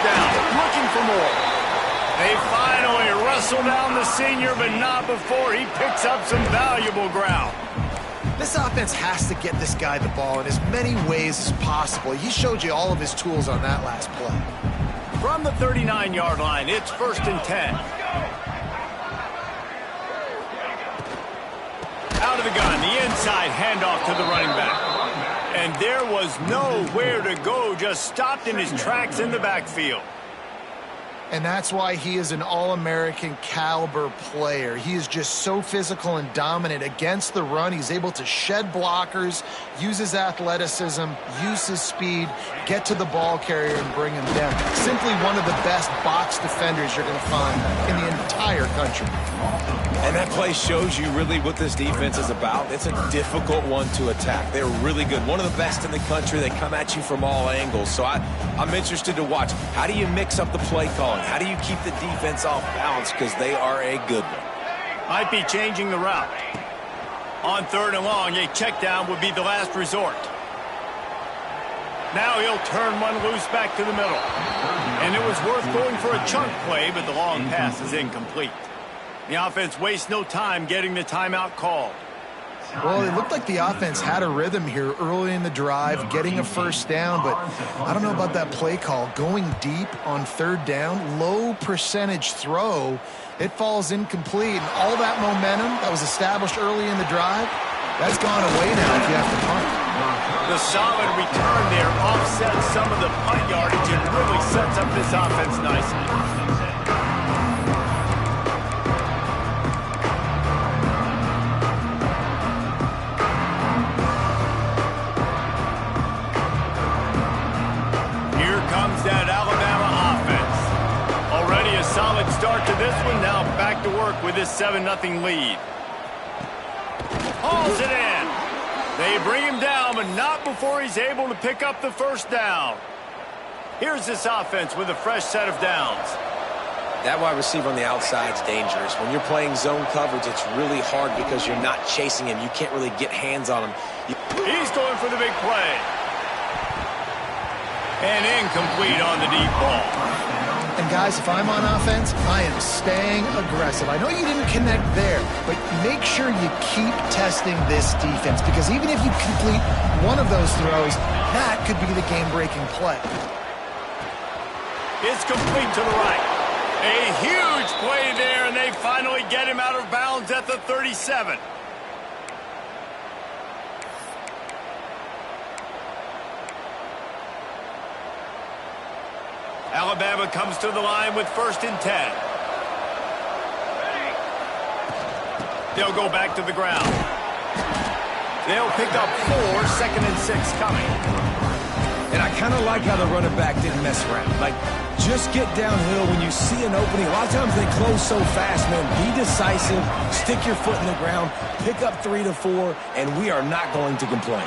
down, looking for more. They finally wrestle down the senior, but not before he picks up some valuable ground. This offense has to get this guy the ball in as many ways as possible. He showed you all of his tools on that last play. From the 39-yard line, it's 1st and 10. Out of the gun, the inside handoff to the running back. And there was nowhere to go, just stopped in his tracks in the backfield. And that's why he is an All-American caliber player. He is just so physical and dominant against the run. He's able to shed blockers, use his athleticism, use his speed, get to the ball carrier and bring him down. Simply one of the best box defenders you're going to find in the entire country. And that play shows you really what this defense is about. It's a difficult one to attack. They're really good. One of the best in the country. They come at you from all angles. So I'm interested to watch. How do you mix up the play calling? How do you keep the defense off balance? Because they are a good one. Might be changing the route. On 3rd and long, a check down would be the last resort. Now he'll turn one loose back to the middle. And it was worth going for a chunk play, but the long pass is incomplete. The offense wastes no time getting the timeout called. Well, it looked like the offense had a rhythm here early in the drive, getting a first down, but I don't know about that play call. Going deep on 3rd down, low percentage throw, it falls incomplete. And all that momentum that was established early in the drive, that's gone away now if you have to punt. The solid return there offsets some of the punt yardage and really sets up this offense nicely. That Alabama offense. Already a solid start to this one. Now back to work with this 7-0 lead. Hauls it in. They bring him down, but not before he's able to pick up the first down. Here's this offense with a fresh set of downs. That wide receiver on the outside is dangerous. When you're playing zone coverage, it's really hard because you're not chasing him. You can't really get hands on him. He's going for the big play. And incomplete on the deep ball. And guys, if I'm on offense, I am staying aggressive. I know you didn't connect there, but make sure you keep testing this defense, because even if you complete one of those throws, that could be the game-breaking play. It's complete to the right. A huge play there, and they finally get him out of bounds at the 37. Alabama comes to the line with 1st and 10. They'll go back to the ground. They'll pick up 4, 2nd and 6 coming. And I kind of like how the running back didn't mess around. Like, just get downhill when you see an opening. A lot of times they close so fast, man. Be decisive, stick your foot in the ground, pick up 3 to 4, and we are not going to complain.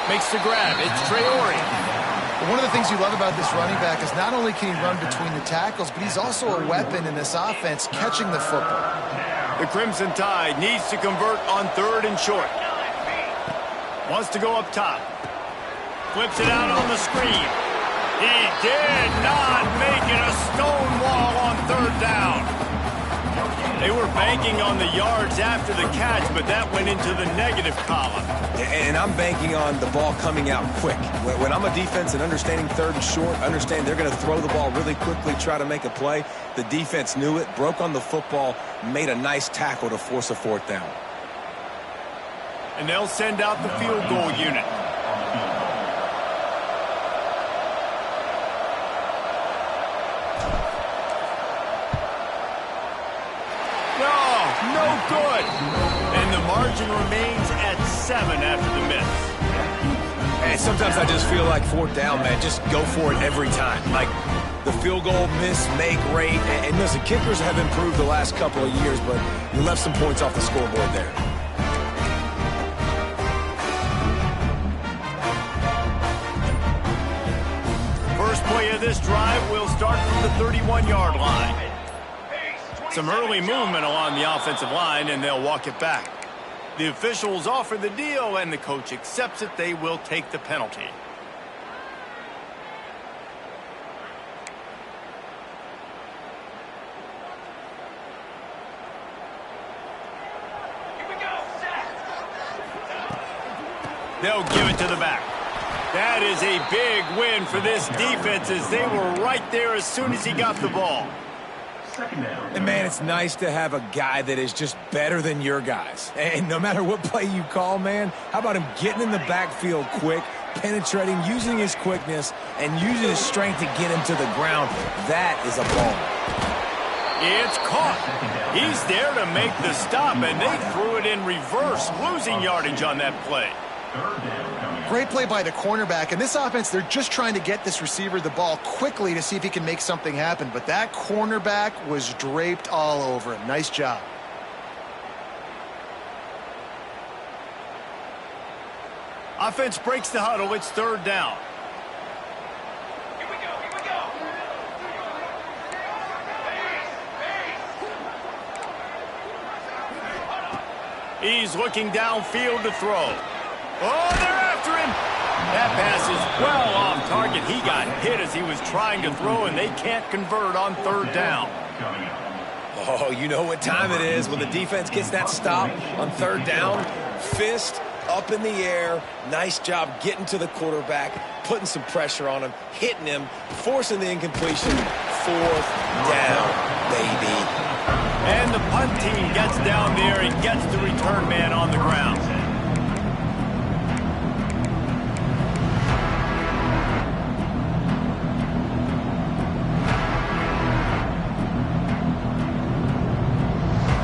Makes the grab. It's Traore. One of the things you love about this running back is not only can he run between the tackles, but he's also a weapon in this offense catching the football. The Crimson Tide needs to convert on 3rd and short. Wants to go up top. Flips it out on the screen. He did not make it a stone wall on 3rd down. They were banking on the yards after the catch, but that went into the negative column. And I'm banking on the ball coming out quick. When I'm a defense and understanding 3rd and short, understand they're going to throw the ball really quickly, try to make a play. The defense knew it, broke on the football, made a nice tackle to force a 4th down. And they'll send out the field goal unit. No good. And the margin remains at 7 after the miss. And sometimes I just feel like 4th down, man. Just go for it every time. Like the field goal miss, make rate. And listen, kickers have improved the last couple of years, but you left some points off the scoreboard there. First play of this drive will start from the 31-yard line. Some early movement along the offensive line, and they'll walk it back. The officials offer the deal, and the coach accepts it. They will take the penalty. They'll give it to the back. That is a big win for this defense as they were right there as soon as he got the ball. And, man, it's nice to have a guy that is just better than your guys. And no matter what play you call, man, how about him getting in the backfield quick, penetrating, using his quickness, and using his strength to get him to the ground. That is a ball. It's caught. He's there to make the stop, and they threw it in reverse, losing yardage on that play. Great play by the cornerback. In this offense, they're just trying to get this receiver the ball quickly to see if he can make something happen. But that cornerback was draped all over him. Nice job. Offense breaks the huddle. It's third down. Here we go. He's looking downfield to throw. Oh, they're after him. That pass is well off target. He got hit as he was trying to throw, and they can't convert on third down. Oh, you know what time it is when the defense gets that stop on third down. Fist up in the air. Nice job getting to the quarterback, putting some pressure on him, hitting him, forcing the incompletion. Fourth down, baby. And the punt team gets down there and gets the return man on the ground.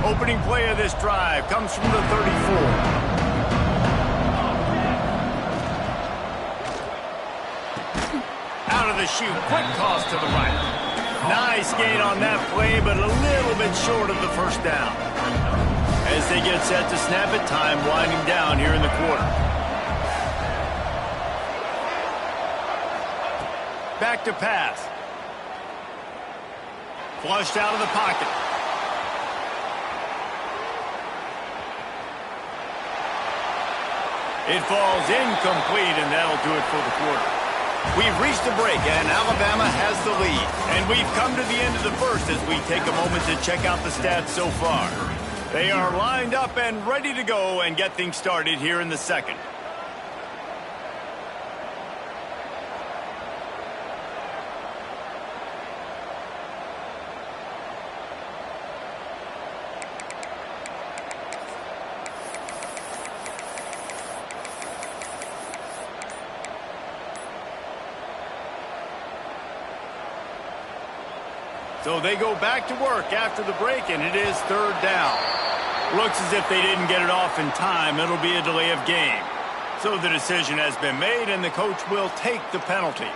Opening play of this drive comes from the 34. Out of the chute, quick toss to the right. Nice gain on that play, but a little bit short of the first down. As they get set to snap it, time winding down here in the quarter. Back to pass. Flushed out of the pocket. It falls incomplete, and that'll do it for the quarter. We've reached a break, and Alabama has the lead. And we've come to the end of the first as we take a moment to check out the stats so far. They are lined up and ready to go and get things started here in the second. So they go back to work after the break, and it is third down. Looks as if they didn't get it off in time. It'll be a delay of game. So the decision has been made, and the coach will take the penalty.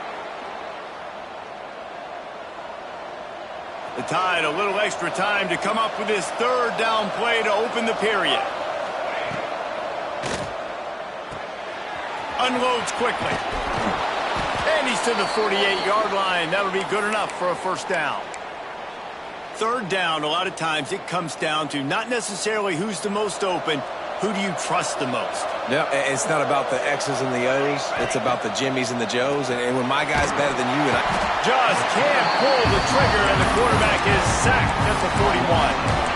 The Tide a little extra time to come up with this third down play to open the period. Unloads quickly. And he's to the 48-yard line. That'll be good enough for a first down. Third down, a lot of times it comes down to not necessarily who's the most open, who do you trust the most? Yeah, it's not about the X's and the O's. It's about the Jimmies and the Joes. And when my guy's better than you, and I just can't pull the trigger, and the quarterback is sacked at the 41.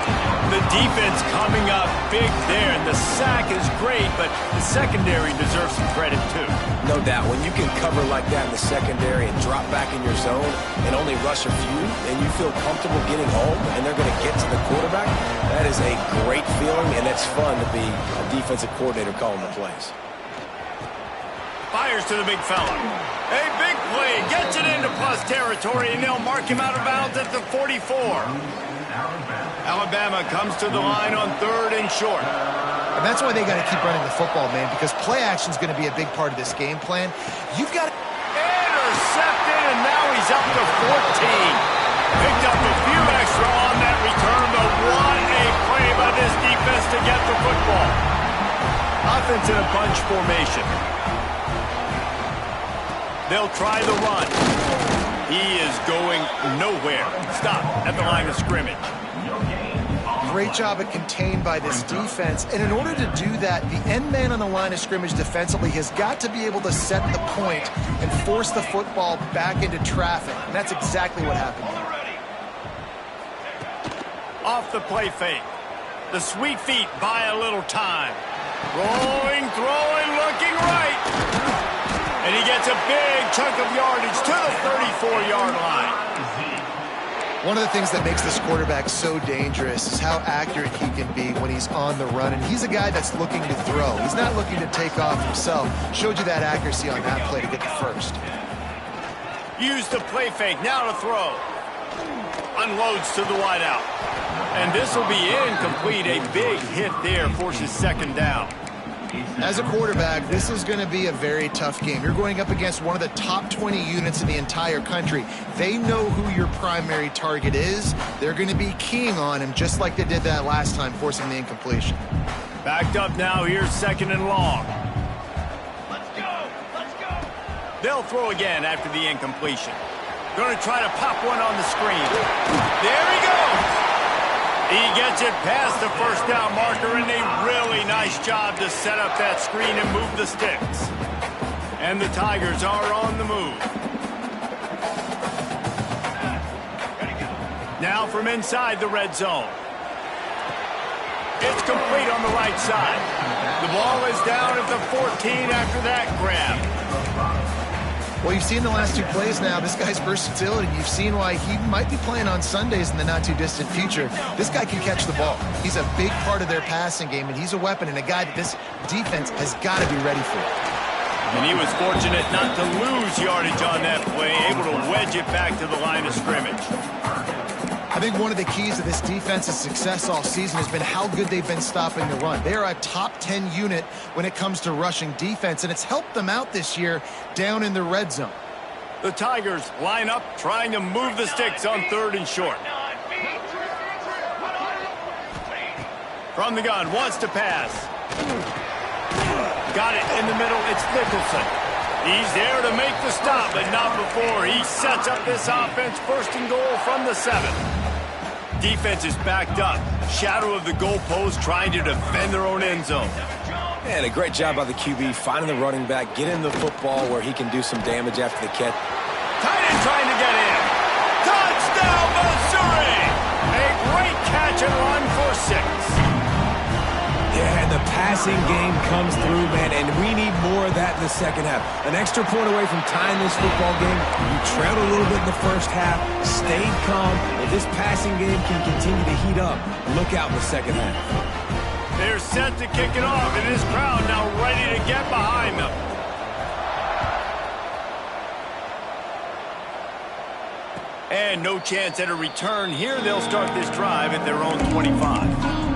The defense coming up big there, and the sack is great, but the secondary deserves some credit too. No doubt. When you can cover like that in the secondary and drop back in your zone and only rush a few, and you feel comfortable getting home, and they're going to get to the quarterback, that is a great feeling, and it's fun to be a defensive coordinator calling the plays. Fires to the big fella. A big play, gets it into plus territory, and they'll mark him out of bounds at the 44. Alabama comes to the line on third and short. And that's why they got to keep running the football, man, because play action is going to be a big part of this game plan. You've got to... Intercepted, and now he's up to 14. Picked up a few extra on that return, but what a play by this defense to get the football. Offense in a bunch formation. They'll try the run. He is going nowhere. Stop at the line of scrimmage. Great job at contained by this defense. And in order to do that, the end man on the line of scrimmage defensively has got to be able to set the point and force the football back into traffic. And that's exactly what happened here. Off the play fake. The sweet feet buy a little time. Rolling, throwing, looking right. And he gets a big chunk of yardage to the 34-yard line. One of the things that makes this quarterback so dangerous is how accurate he can be when he's on the run. And he's a guy that's looking to throw. He's not looking to take off himself. Showed you that accuracy on that play to get the first. Use the play fake. Now to throw. Unloads to the wideout. And this will be incomplete. A big hit there forces second down. As a quarterback, this is going to be a very tough game. You're going up against one of the top 20 units in the entire country. They know who your primary target is. They're going to be keying on him just like they did that last time, forcing the incompletion. Backed up now. Here's second and long. Let's go! Let's go! They'll throw again after the incompletion. Going to try to pop one on the screen. There he goes! He gets it past the first down marker, and a really nice job to set up that screen and move the sticks. And the Tigers are on the move. Now from inside the red zone. It's complete on the right side. The ball is down at the 14 after that grab. Well, you've seen the last two plays now. This guy's versatility. You've seen why he might be playing on Sundays in the not-too-distant future. This guy can catch the ball. He's a big part of their passing game, and he's a weapon and a guy that this defense has got to be ready for. And he was fortunate not to lose yardage on that play, able to wedge it back to the line of scrimmage. I think one of the keys to this defense's success all season has been how good they've been stopping the run. They are a top 10 unit when it comes to rushing defense, and it's helped them out this year down in the red zone. The Tigers line up, trying to move the sticks on third and short. From the gun, wants to pass. Got it in the middle, it's Nicholson. He's there to make the stop, but not before. He sets up this offense, first and goal from the 7. Defense is backed up. Shadow of the goalpost, trying to defend their own end zone. And a great job by the QB, finding the running back, getting the football where he can do some damage after the catch. Tight end trying to get in. Touchdown, Missouri! A great catch and run for 6. Yeah, and the passing game comes through, man, and we need more of that in the second half. An extra point away from tying this football game. You trailed a little bit in the first half, stayed calm. If this passing game can continue to heat up, look out in the second half. They're set to kick it off, and this crowd now ready to get behind them. And no chance at a return here. They'll start this drive at their own 25.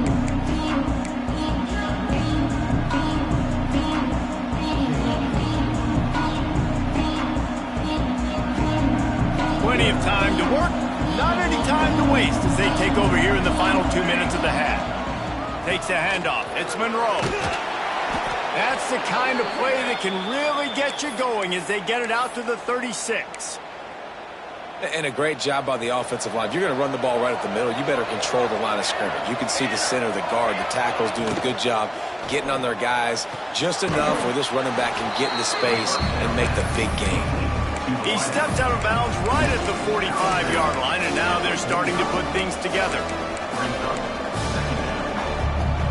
Plenty of time to work, not any time to waste as they take over here in the final 2 minutes of the half. Takes a handoff. It's Monroe. That's the kind of play that can really get you going as they get it out to the 36. And a great job by the offensive line. If you're going to run the ball right at the middle, you better control the line of scrimmage. You can see the center, the guard, the tackles doing a good job getting on their guys just enough where this running back can get into space and make the big game. He steps out of bounds right at the 45-yard line, and now they're starting to put things together.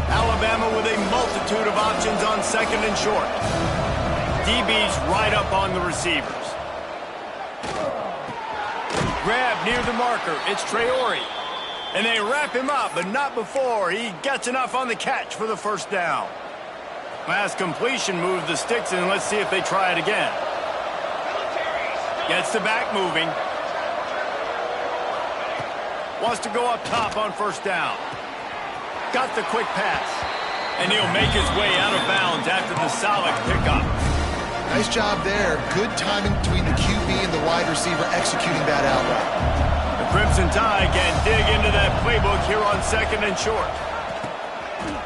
Alabama with a multitude of options on second and short. DB's right up on the receivers. Grab near the marker. It's Traore. And they wrap him up, but not before he gets enough on the catch for the first down. Last completion moved the sticks, and let's see if they try it again. Gets the back moving. Wants to go up top on first down. Got the quick pass. And he'll make his way out of bounds after the solid pickup. Nice job there. Good timing between the QB and the wide receiver executing that out route. The Crimson Tide can dig into that playbook here on second and short.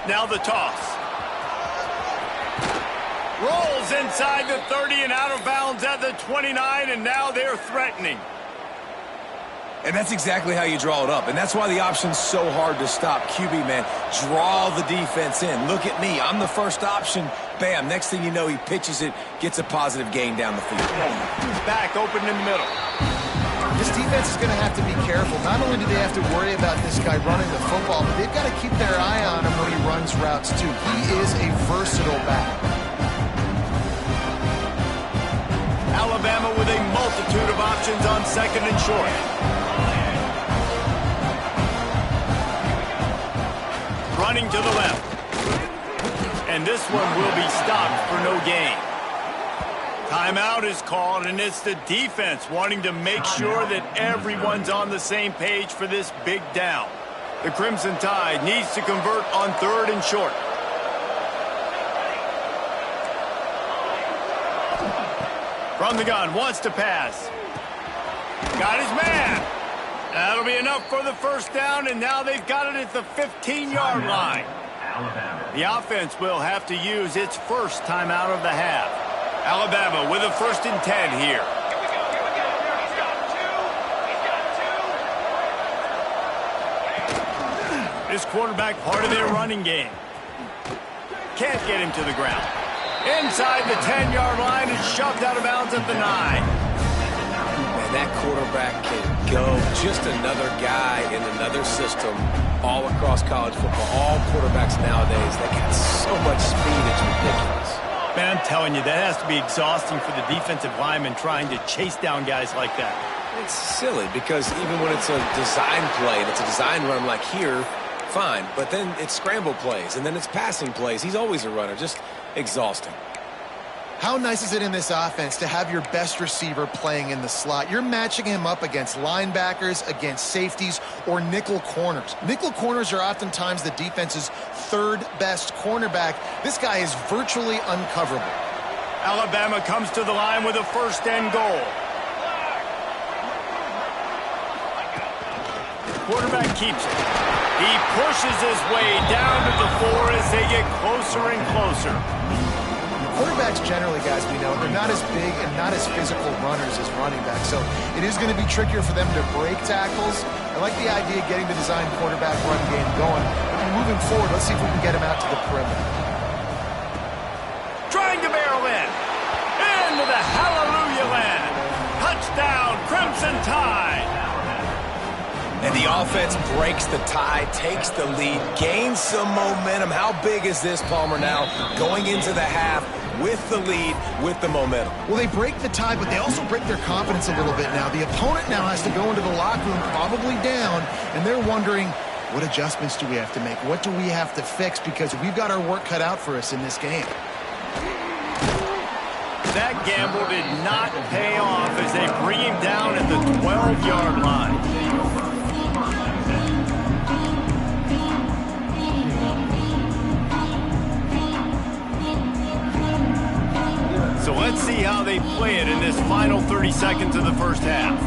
Now the toss. Rolls inside the 30 and out of bounds at the 29, and now they're threatening. And that's exactly how you draw it up. And that's why the option's so hard to stop. QB, man, draw the defense in. Look at me. I'm the first option. Bam. Next thing you know, he pitches it, gets a positive gain down the field. Back open in the middle. This defense is going to have to be careful. Not only do they have to worry about this guy running the football, but they've got to keep their eye on him when he runs routes too. He is a versatile back. Alabama with a multitude of options on second and short. Running to the left. And this one will be stopped for no gain. Timeout is called, and it's the defense wanting to make sure that everyone's on the same page for this big down. The Crimson Tide needs to convert on third and short. From the gun, wants to pass. Got his man. That'll be enough for the first down, and now they've got it at the 15-yard line. The offense will have to use its first timeout of the half. Alabama with a 1st and 10 here. This quarterback part of their running game. Can't get him to the ground. Inside the 10-yard line is shoved out of bounds at the 9. And that quarterback can go. Just another guy in another system all across college football. All quarterbacks nowadays, they got so much speed, it's ridiculous. Man, I'm telling you, that has to be exhausting for the defensive lineman trying to chase down guys like that. It's silly because even when it's a design play and it's a design run like here, fine. But then it's scramble plays and then it's passing plays. He's always a runner. Just exhausting. How nice is it in this offense to have your best receiver playing in the slot? You're matching him up against linebackers, against safeties, or nickel corners. Nickel corners are oftentimes the defense's third best cornerback. This guy is virtually uncoverable. Alabama comes to the line with a 1st and goal. Quarterback keeps it. He pushes his way down to the 4 as they get closer and closer. Quarterbacks generally, guys, we know, they're not as big and not as physical runners as running backs, so it is going to be trickier for them to break tackles. I like the idea of getting the design quarterback run game going. But moving forward, let's see if we can get him out to the perimeter. Trying to barrel in. Into the hallelujah land. Touchdown, Crimson Tide. And the offense breaks the tie, takes the lead, gains some momentum. How big is this, Palmer, now going into the half with the lead, with the momentum? Well, they break the tie, but they also break their confidence a little bit now. The opponent now has to go into the locker room probably down, and they're wondering, what adjustments do we have to make? What do we have to fix? Because we've got our work cut out for us in this game. That gamble did not pay off as they bring him down at the 12-yard line. So let's see how they play it in this final 30 seconds of the first half.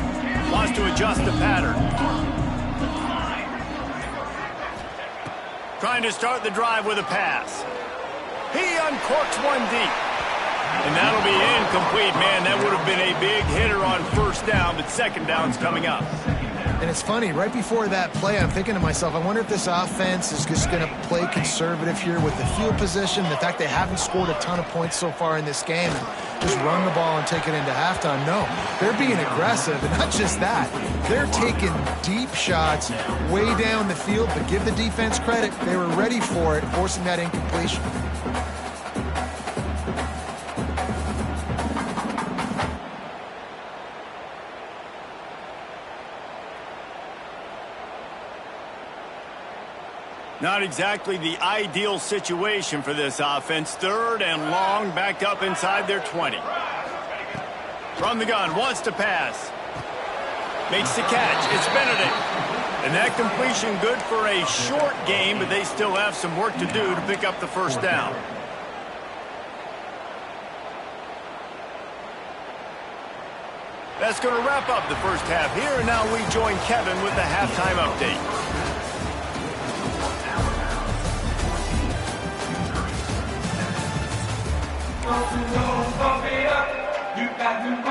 Wants to adjust the pattern. Trying to start the drive with a pass. He uncorks one deep. And that'll be incomplete, man. That would have been a big hitter on 1st down, but 2nd down's coming up. And it's funny, right before that play, I'm thinking to myself, I wonder if this offense is just going to play conservative here with the field position, the fact they haven't scored a ton of points so far in this game, and just run the ball and take it into halftime. No, they're being aggressive, and not just that. They're taking deep shots way down the field, but give the defense credit. They were ready for it, forcing that incompletion. Not exactly the ideal situation for this offense. 3rd and long, backed up inside their 20. From the gun, wants to pass. Makes the catch. It's Benedict. And that completion good for a short game, but they still have some work to do to pick up the 1st down. That's going to wrap up the first half here, and now we join Kevin with the halftime update.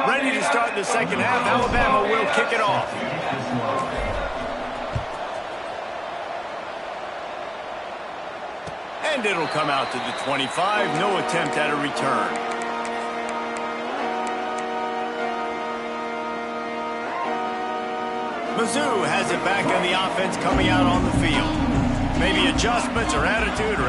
Ready to start the second half. Alabama will kick it off. And it'll come out to the 25. No attempt at a return. Mizzou has it back on the offense coming out on the field. Maybe adjustments or attitude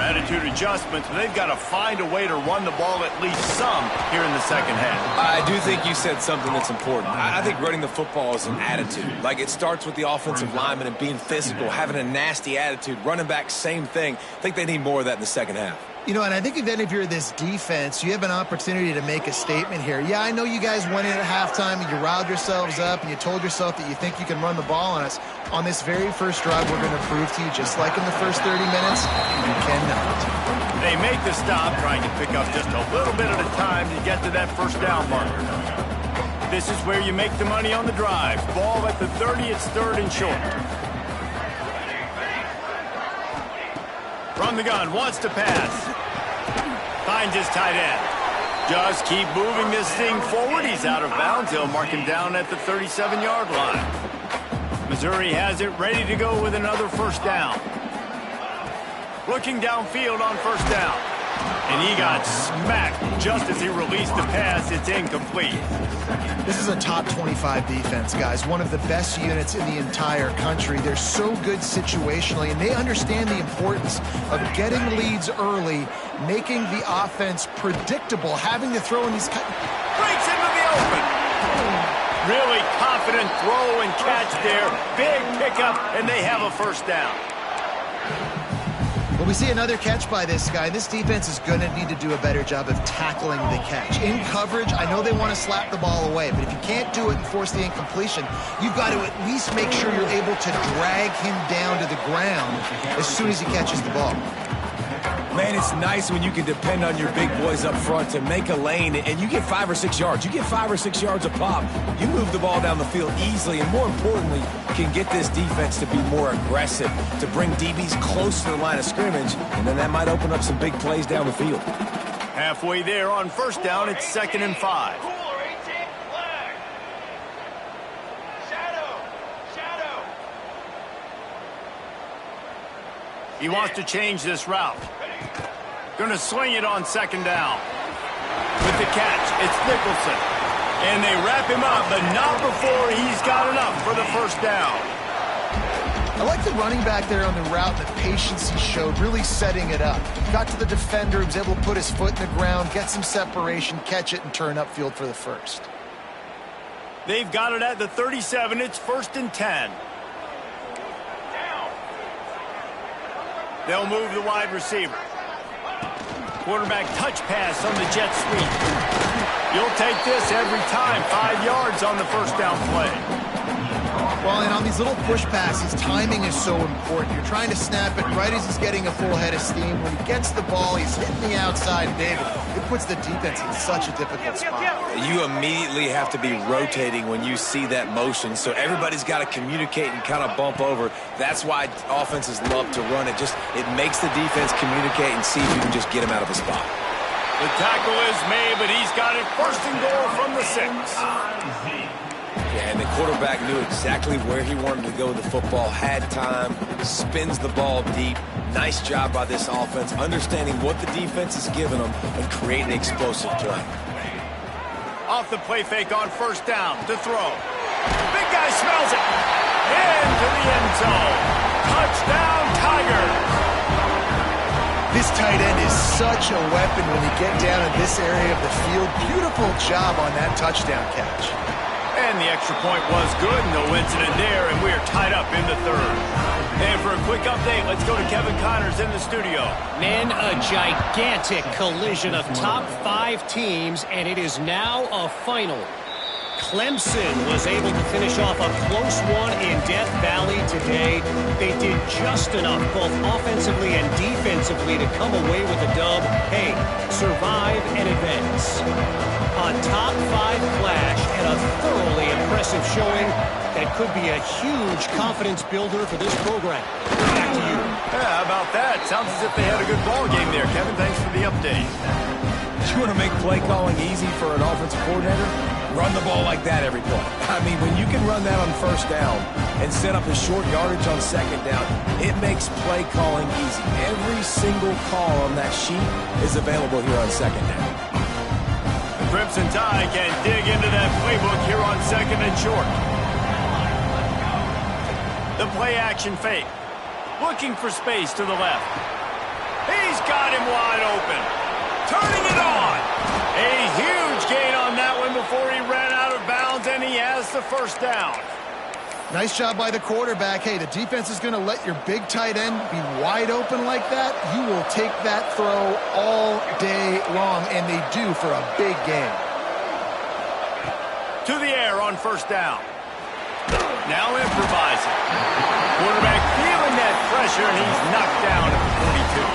adjustments, but they've got to find a way to run the ball at least some here in the second half. I do think you said something that's important. I think running the football is an attitude. Like, it starts with the offensive lineman and being physical, having a nasty attitude. Running back, same thing. I think they need more of that in the second half. You know, and I think then if you're this defense, you have an opportunity to make a statement here. Yeah, I know you guys went in at halftime and you riled yourselves up and you told yourself that you think you can run the ball on us. On this very first drive, we're going to prove to you, just like in the first 30 minutes, you cannot. They make the stop, trying to pick up just a little bit at a time to get to that first down marker. This is where you make the money on the drive. Ball at the 30, it's 3rd and short. From the gun, wants to pass. Finds his tight end. Just keep moving this thing forward. He's out of bounds. He'll mark him down at the 37-yard line. Missouri has it ready to go with another first down. Looking downfield on first down. And he got smacked just as he released the pass. It's incomplete. This is a top 25 defense, guys. One of the best units in the entire country. They're so good situationally, and they understand the importance of getting leads early, making the offense predictable, having to throw in these... Breaks into the open. Really confident throw and catch there. Big pickup, and they have a first down. Well, we see another catch by this guy. This defense is going to need to do a better job of tackling the catch. In coverage, I know they want to slap the ball away, but if you can't do it and force the incompletion, you've got to at least make sure you're able to drag him down to the ground as soon as he catches the ball. Man, it's nice when you can depend on your big boys up front to make a lane, and you get 5 or 6 yards. You get 5 or 6 yards a pop. You move the ball down the field easily, and more importantly, can get this defense to be more aggressive, to bring DBs close to the line of scrimmage, and then that might open up some big plays down the field. Halfway there on first down, it's 2nd and 5. He wants to change this route. Going to swing it on 2nd down. With the catch, it's Nicholson. And they wrap him up, but not before he's got enough for the first down. I like the running back there on the route and the patience he showed, really setting it up. Got to the defender, was able to put his foot in the ground, get some separation, catch it, and turn upfield for the first. They've got it at the 37. It's 1st and 10. They'll move the wide receiver. Quarterback touch pass on the jet sweep. You'll take this every time. 5 yards on the first down play. Well, and on these little push passes, timing is so important. You're trying to snap it right as he's getting a full head of steam. When he gets the ball, he's hitting the outside, David. It puts the defense in such a difficult spot. You immediately have to be rotating when you see that motion, so everybody's got to communicate and kind of bump over. That's why offenses love to run it. It makes the defense communicate and see if you can just get him out of the spot. The tackle is made, but he's got it 1st and goal from the 6. Yeah, and the quarterback knew exactly where he wanted to go with the football, had time, spins the ball deep. Nice job by this offense, understanding what the defense is giving them and creating explosive play. Off the play fake on first down to throw. Big guy smells it. Into the end zone. Touchdown, Tigers. This tight end is such a weapon when you get down in this area of the field. Beautiful job on that touchdown catch. And the extra point was good. No incident there, and we are tied up in the 3rd. And for a quick update, let's go to Kevin Connors in the studio. Men, a gigantic collision of top 5 teams, and it is now a final. Clemson was able to finish off a close one in Death Valley today. They did just enough, both offensively and defensively, to come away with a dub. Hey, survive and advance. A top 5 clash and a thoroughly impressive showing that could be a huge confidence builder for this program. Back to you. Yeah, how about that? Sounds as if they had a good ball game there, Kevin. Thanks for the update. You want to make play calling easy for an offensive coordinator? Run the ball like that every play. I mean, when you can run that on first down and set up a short yardage on 2nd down, it makes play calling easy. Every single call on that sheet is available here on 2nd down. The Crimson Tide can dig into that playbook here on 2nd and short. The play action fake. Looking for space to the left. He's got him wide open. Turning it on. A huge gain on that one before he ran out of bounds, and he has the first down. Nice job by the quarterback. Hey, the defense is going to let your big tight end be wide open like that. You will take that throw all day long, and they do for a big gain. To the air on first down. Now improvising. Quarterback feeling that pressure, and he's knocked down at the 42.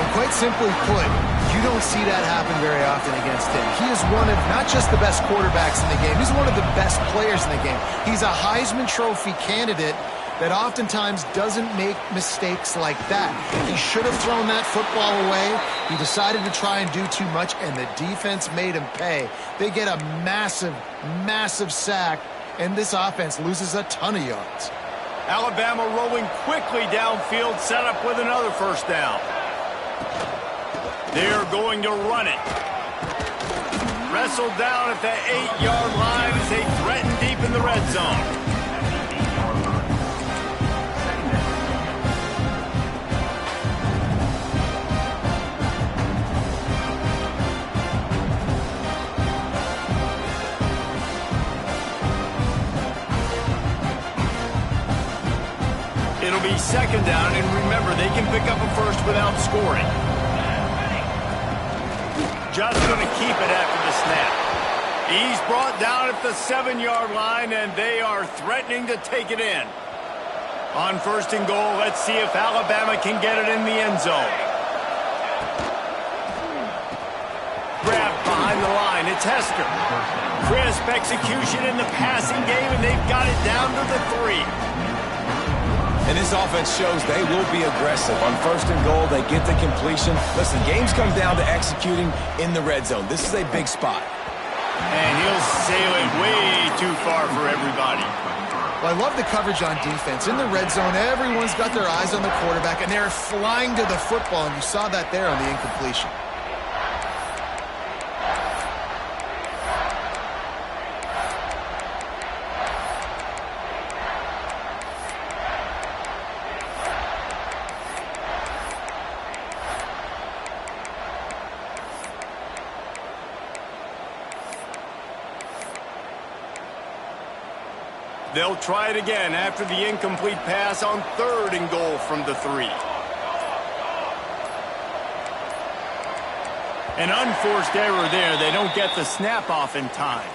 And quite simply put, you don't see that happen very often against him. He is one of not just the best quarterbacks in the game, he's one of the best players in the game. He's a Heisman Trophy candidate that oftentimes doesn't make mistakes like that. He should have thrown that football away. He decided to try and do too much, and the defense made him pay. They get a massive, massive sack, and this offense loses a ton of yards. Alabama rolling quickly downfield, set up with another first down. They're going to run it. Wrestled down at the 8-yard line as they threaten deep in the red zone. It'll be second down, and remember, they can pick up a first without scoring. Just going to keep it after the snap. He's brought down at the 7-yard line, and they are threatening to take it in. On first and goal, let's see if Alabama can get it in the end zone. Grabbed behind the line, it's Hester. Crisp execution in the passing game, and they've got it down to the 3. And this offense shows they will be aggressive. On first and goal, they get the completion. Listen, games come down to executing in the red zone. This is a big spot. And he'll sail it way too far for everybody. Well, I love the coverage on defense. In the red zone, everyone's got their eyes on the quarterback, and they're flying to the football, and you saw that there on the incompletion. They'll try it again after the incomplete pass on third and goal from the 3. An unforced error there. They don't get the snap off in time.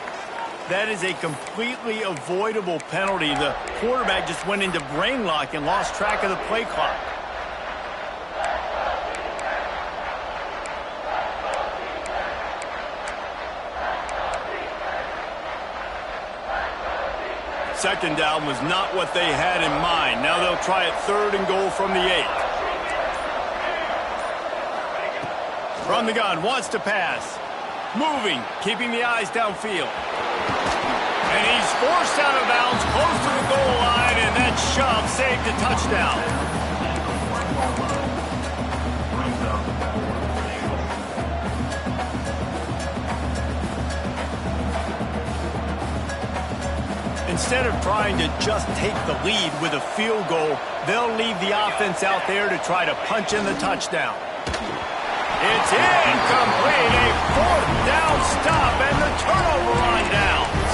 That is a completely avoidable penalty. The quarterback just went into brain lock and lost track of the play clock. Second down was not what they had in mind. Now they'll try it third and goal from the 8. From the gun, wants to pass. Moving, keeping the eyes downfield. And he's forced out of bounds close to the goal line, and that shove saved a touchdown. Instead of trying to just take the lead with a field goal, they'll leave the offense out there to try to punch in the touchdown. It's incomplete, a fourth down stop, and the turnover on downs.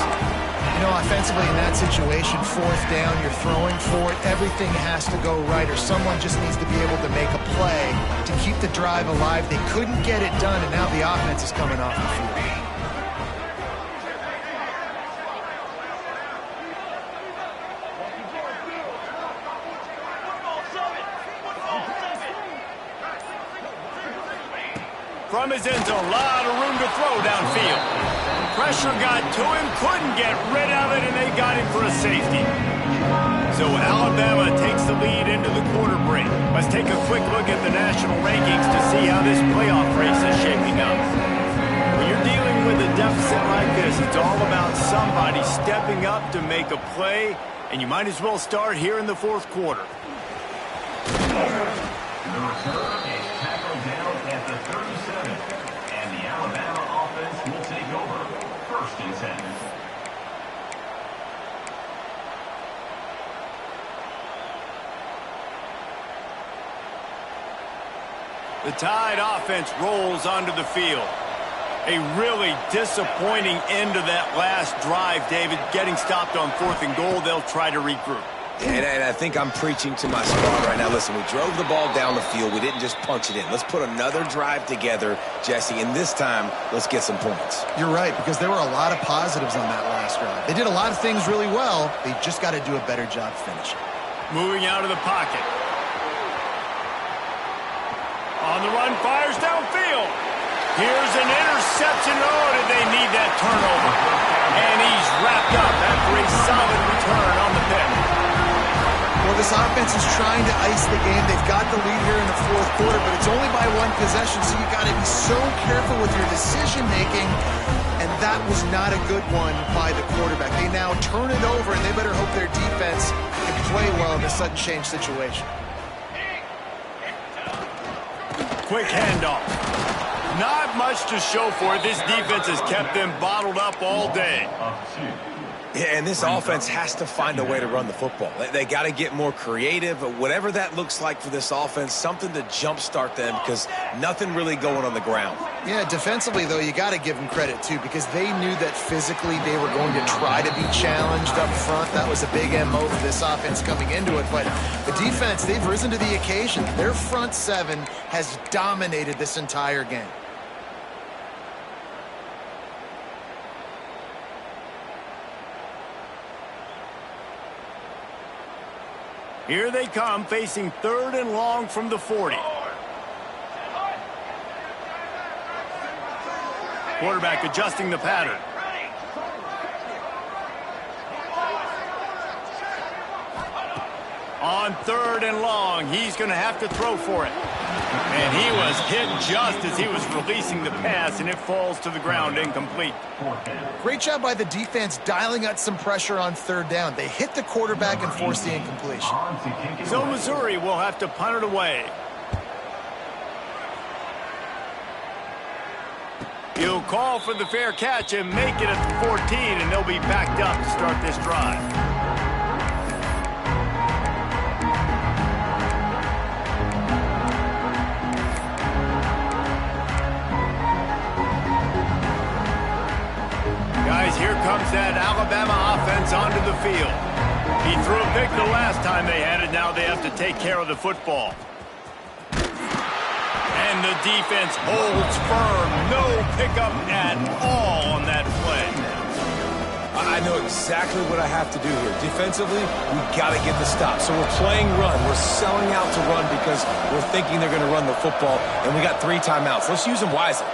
You know, offensively in that situation, fourth down, you're throwing for it, everything has to go right, or someone just needs to be able to make a play to keep the drive alive. They couldn't get it done, and now the offense is coming off the field. From his end zone, a lot of room to throw downfield. Pressure got to him, couldn't get rid of it, and they got him for a safety. So Alabama takes the lead into the quarter break. Let's take a quick look at the national rankings to see how this playoff race is shaping up. When you're dealing with a deficit like this, it's all about somebody stepping up to make a play, and you might as well start here in the fourth quarter. The return is tackled down at the 37, and the Alabama offense will take over. First and 10. The Tide offense rolls onto the field. A really disappointing end to that last drive, David. Getting stopped on 4th and goal, they'll try to regroup. And I think I'm preaching to my squad right now. Listen, we drove the ball down the field. We didn't just punch it in. Let's put another drive together, Jesse, and this time, let's get some points. You're right, because there were a lot of positives on that last drive. They did a lot of things really well. They just got to do a better job finishing. Moving out of the pocket. On the run, fires downfield. Here's an interception. Oh, did they need that turnover? And he's wrapped up after a solid return on the pick. Well, this offense is trying to ice the game. They've got the lead here in the 4th quarter, but it's only by 1 possession, so you got to be so careful with your decision-making, and that was not a good one by the quarterback. They now turn it over, and they better hope their defense can play well in a sudden change situation. Quick handoff. Not much to show for it. This defense has kept them bottled up all day. Yeah, and this offense has to find a way to run the football. They got to get more creative, whatever that looks like for this offense, something to jumpstart them because nothing really going on the ground. Yeah, defensively, though, you got to give them credit, too, because they knew that physically they were going to try to be challenged up front. That was a big MO for this offense coming into it. But the defense, they've risen to the occasion. Their front 7 has dominated this entire game. Here they come, facing 3rd and long from the 40. Quarterback adjusting the pattern. On 3rd and long, he's going to have to throw for it. And he was hit just as he was releasing the pass, and it falls to the ground incomplete. Great job by the defense dialing out some pressure on 3rd down. They hit the quarterback and forced the incompletion. So Missouri will have to punt it away. He'll call for the fair catch and make it at the 14, and they'll be backed up to start this drive. Guys, here comes that Alabama offense onto the field. He threw a pick the last time they had it. Now they have to take care of the football. And the defense holds firm. No pickup at all on that play. I know exactly what I have to do here. Defensively, we've got to get the stop. So we're playing run. We're selling out to run because we're thinking they're going to run the football, and we got 3 timeouts. Let's use them wisely.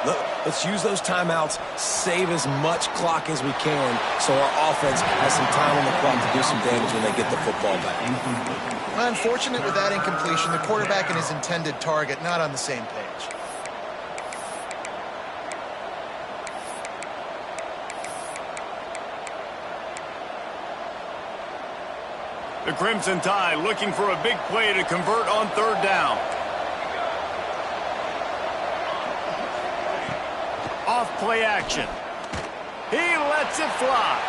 Let's use those timeouts, save as much clock as we can so our offense has some time on the clock to do some damage when they get the football back. Well, unfortunate with that incompletion, the quarterback and his intended target not on the same page. The Crimson Tide looking for a big play to convert on 3rd down. Off play action. He lets it fly.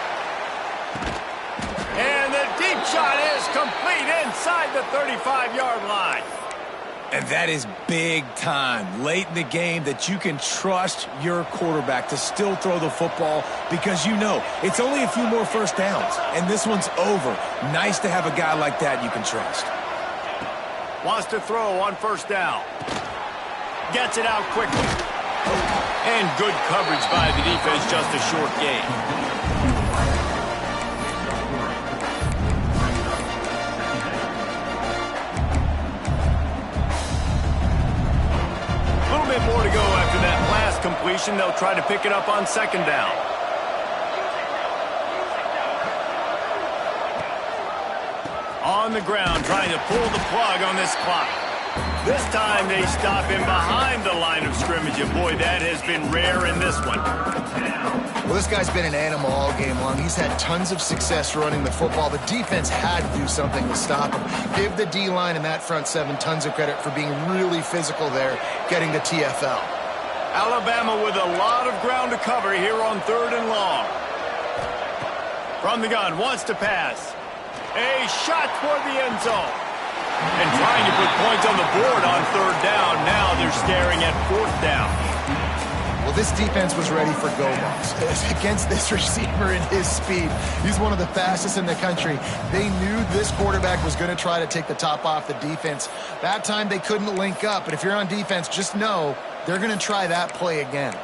And the deep shot is complete inside the 35-yard line. And that is big time, late in the game, that you can trust your quarterback to still throw the football because you know it's only a few more first downs, and this one's over. Nice to have a guy like that you can trust. Wants to throw on 1st down. Gets it out quickly. And good coverage by the defense, just a short gain. More to go after that last completion. They'll try to pick it up on 2nd down. On the ground, trying to pull the plug on this clock. This time they stop him behind the line of scrimmage, and boy, that has been rare in this one. Well, this guy's been an animal all game long. He's had tons of success running the football. The defense had to do something to stop him. Give the D-line and that front 7 tons of credit for being really physical there, getting the TFL. Alabama with a lot of ground to cover here on 3rd and long. From the gun, wants to pass. A shot toward the end zone. And trying to put points on the board on third down. Now they're staring at fourth down. Well, this defense was ready for go-balls. Against this receiver and his speed, he's one of the fastest in the country. They knew this quarterback was going to try to take the top off the defense. That time they couldn't link up, but if you're on defense, just know they're going to try that play again.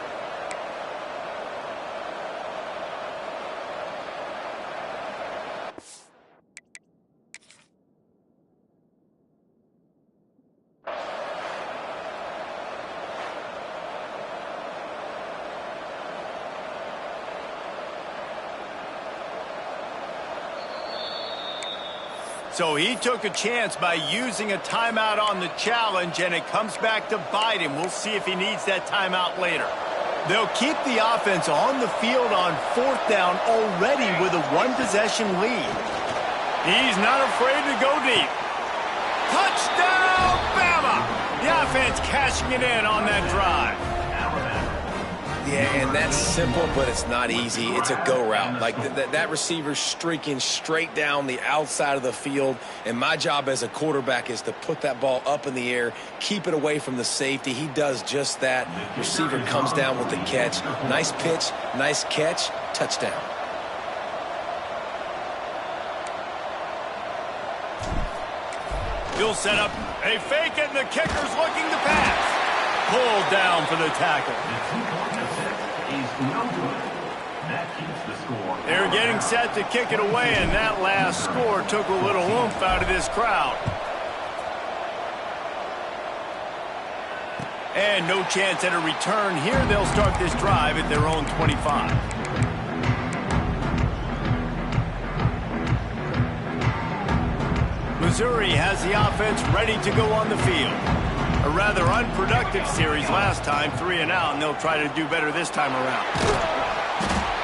So he took a chance by using a timeout on the challenge, and it comes back to bite him. We'll see if he needs that timeout later. They'll keep the offense on the field on fourth down already with a one-possession lead. He's not afraid to go deep. Touchdown, Bama! The offense cashing it in on that drive. Yeah, and that's simple, but it's not easy. It's a go route. Like that receiver's streaking straight down the outside of the field, and my job as a quarterback is to put that ball up in the air, keep it away from the safety. He does just that. Receiver comes down with the catch. Nice pitch, nice catch, touchdown. He'll set up a fake, and the kicker's looking to pass. Pulled down for the tackle. They're getting set to kick it away, and that last score took a little oomph out of this crowd. And no chance at a return here. They'll start this drive at their own 25. Missouri has the offense ready to go on the field. A rather unproductive series last time, 3 and out, and they'll try to do better this time around.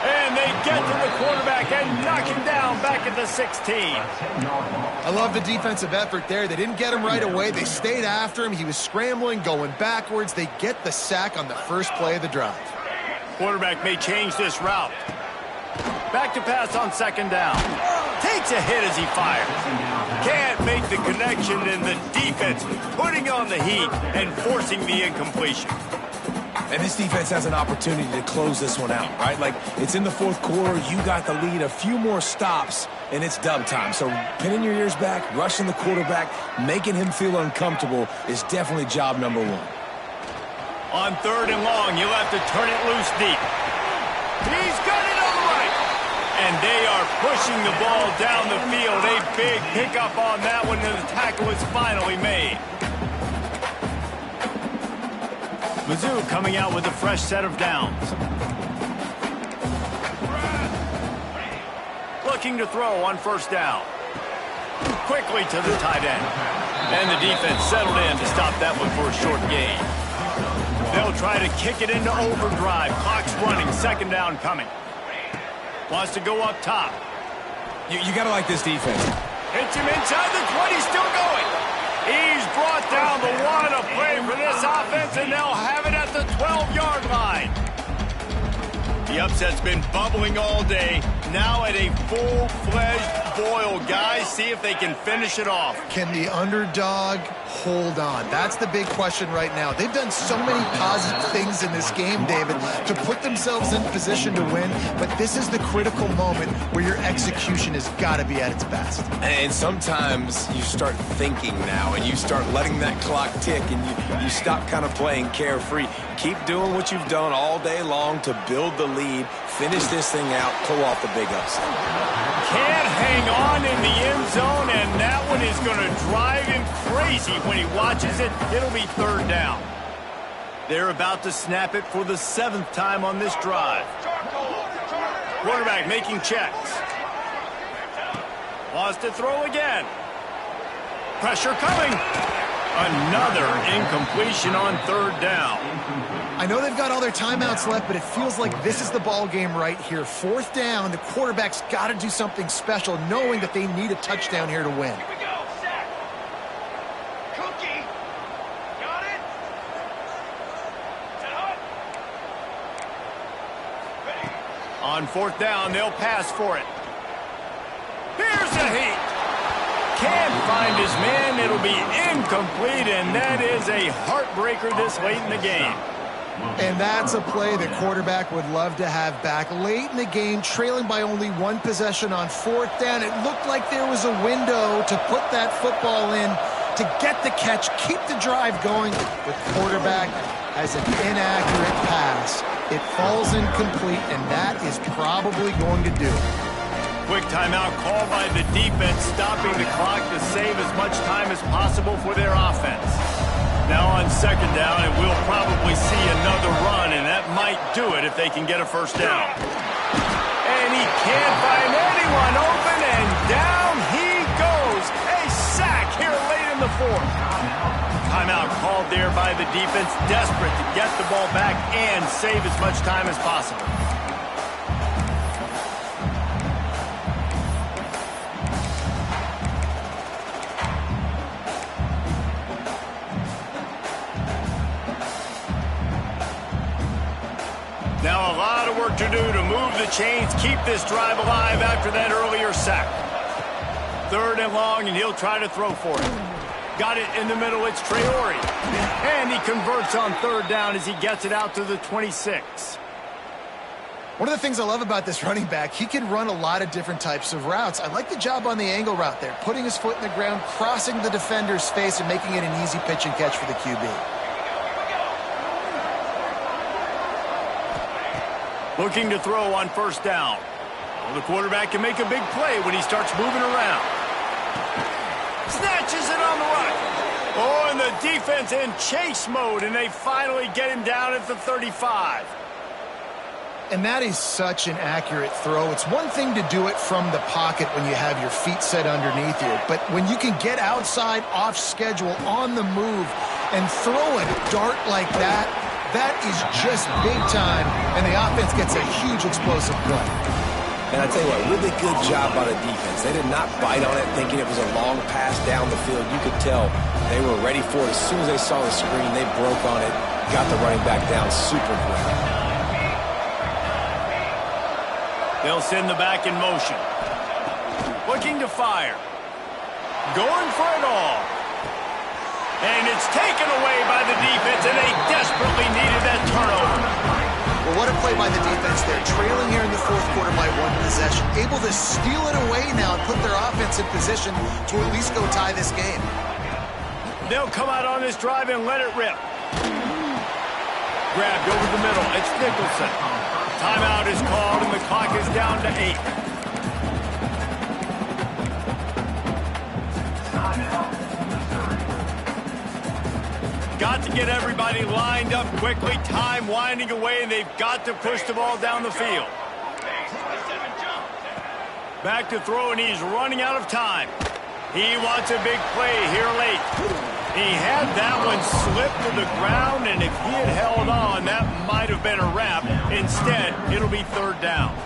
And they get to the quarterback and knock him down back at the 16. I love the defensive effort there. They didn't get him right away. They stayed after him. He was scrambling, going backwards. They get the sack on the first play of the drive. Quarterback may change this route. Back to pass on second down. Takes a hit as he fires. Can't make the connection, and the defense putting on the heat and forcing the incompletion. And this defense has an opportunity to close this one out, right? Like, it's in the fourth quarter. You got the lead. A few more stops, and it's dub time. So pinning your ears back, rushing the quarterback, making him feel uncomfortable is definitely job number one. On third and long, you'll have to turn it loose deep. He's got it all right. And they are pushing the ball down the field. A big pickup on that one, and the tackle is finally made. Mizzou coming out with a fresh set of downs. Looking to throw on first down. Quickly to the tight end. And the defense settled in to stop that one for a short gain. They'll try to kick it into overdrive. Clock's running. Second down coming. Wants to go up top. You got to like this defense. Hits him inside the 20. Still going. He's brought down the one. A play for this offense, and they'll have it at the 12-yard line. The upset's been bubbling all day. Now at a full-fledged boil. Guys, see if they can finish it off. Can the underdog hold on? That's the big question right now. They've done so many positive things in this game, David, to put themselves in position to win, but this is the critical moment where your execution has got to be at its best. And sometimes you start thinking now, and you start letting that clock tick, and you stop kind of playing carefree. Keep doing what you've done all day long to build the lead, finish this thing out, pull off the big upset. Can't hang on in the end zone, and that one is going to drive him crazy when he watches it. It'll be third down. They're about to snap it for the 7th time on this drive. Quarterback making checks. Wants to throw again. Pressure coming. Another incompletion on third down. I know they've got all their timeouts left, but it feels like this is the ball game right here. Fourth down, the quarterback's got to do something special, knowing that they need a touchdown here to win. Here we go, sack. Cookie. Got it. Set up. Ready. On fourth down, they'll pass for it. Here's the heat. Can't find his man. It'll be incomplete, and that is a heartbreaker this late in the game. And that's a play the quarterback would love to have back. Late in the game, trailing by only one possession on 4th down, it looked like there was a window to put that football in, to get the catch, keep the drive going. The quarterback has an inaccurate pass. It falls incomplete, and that is probably going to do it. Quick timeout called by the defense, stopping the clock to save as much time as possible for their offense. Now on 2nd down, and we'll probably see another run, and that might do it if they can get a 1st down. And he can't find anyone open, and down he goes. A sack here late in the 4th. Timeout called there by the defense, desperate to get the ball back and save as much time as possible. Now a lot of work to do to move the chains, keep this drive alive after that earlier sack. 3rd and long, and he'll try to throw for it. Got it in the middle, it's Traore. And he converts on 3rd down as he gets it out to the 26. One of the things I love about this running back, he can run a lot of different types of routes. I like the job on the angle route there, putting his foot in the ground, crossing the defender's face, and making it an easy pitch and catch for the QB. Looking to throw on 1st down. Well, the quarterback can make a big play when he starts moving around. Snatches it on the right. Oh, and the defense in chase mode, and they finally get him down at the 35. And that is such an accurate throw. It's one thing to do it from the pocket when you have your feet set underneath you, but when you can get outside, off schedule, on the move, and throw a dart like that, that is just big time, and the offense gets a huge explosive play. And I tell you what, really good job by the defense. They did not bite on it thinking it was a long pass down the field. You could tell they were ready for it. As soon as they saw the screen, they broke on it, got the running back down super quick. They'll send the back in motion. Looking to fire. Going for it all. And it's taken away by the defense, and they desperately needed that turnover. Well, what a play by the defense there. Trailing here in the 4th quarter by 1 possession. Able to steal it away now and put their offense in position to at least go tie this game. They'll come out on this drive and let it rip. Grabbed over the middle. It's Nicholson. Timeout is called, and the clock is down to 8. Got to get everybody lined up quickly. Time winding away, and they've got to push the ball down the field. Back to throw, and he's running out of time. He wants a big play here late. He had that one slip to the ground, and if he had held on, that might have been a wrap. Instead, it'll be 3rd down.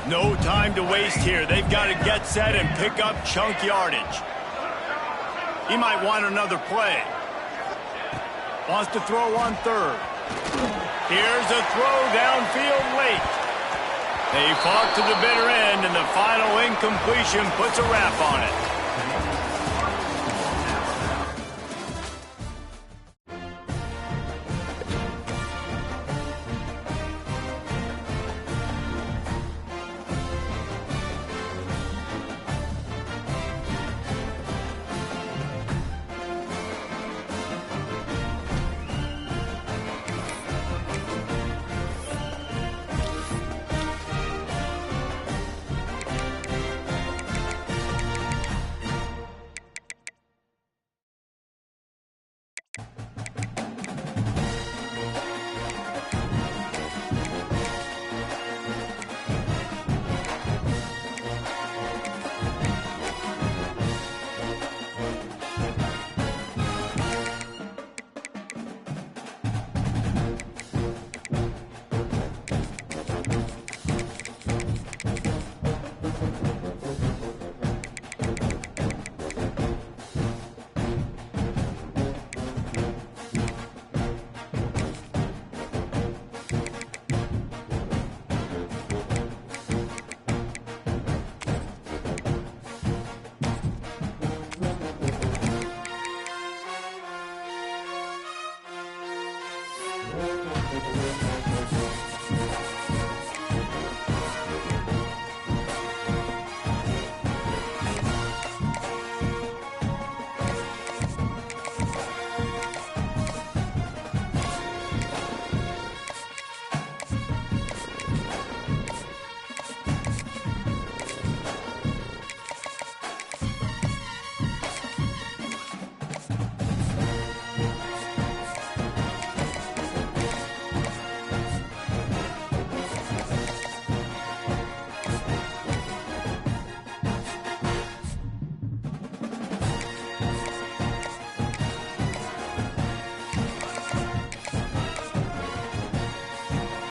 No time to waste here. They've got to get set and pick up chunk yardage. He might want another play. Wants to throw on 3rd. Here's a throw downfield late. They fought to the bitter end, and the final incompletion puts a wrap on it.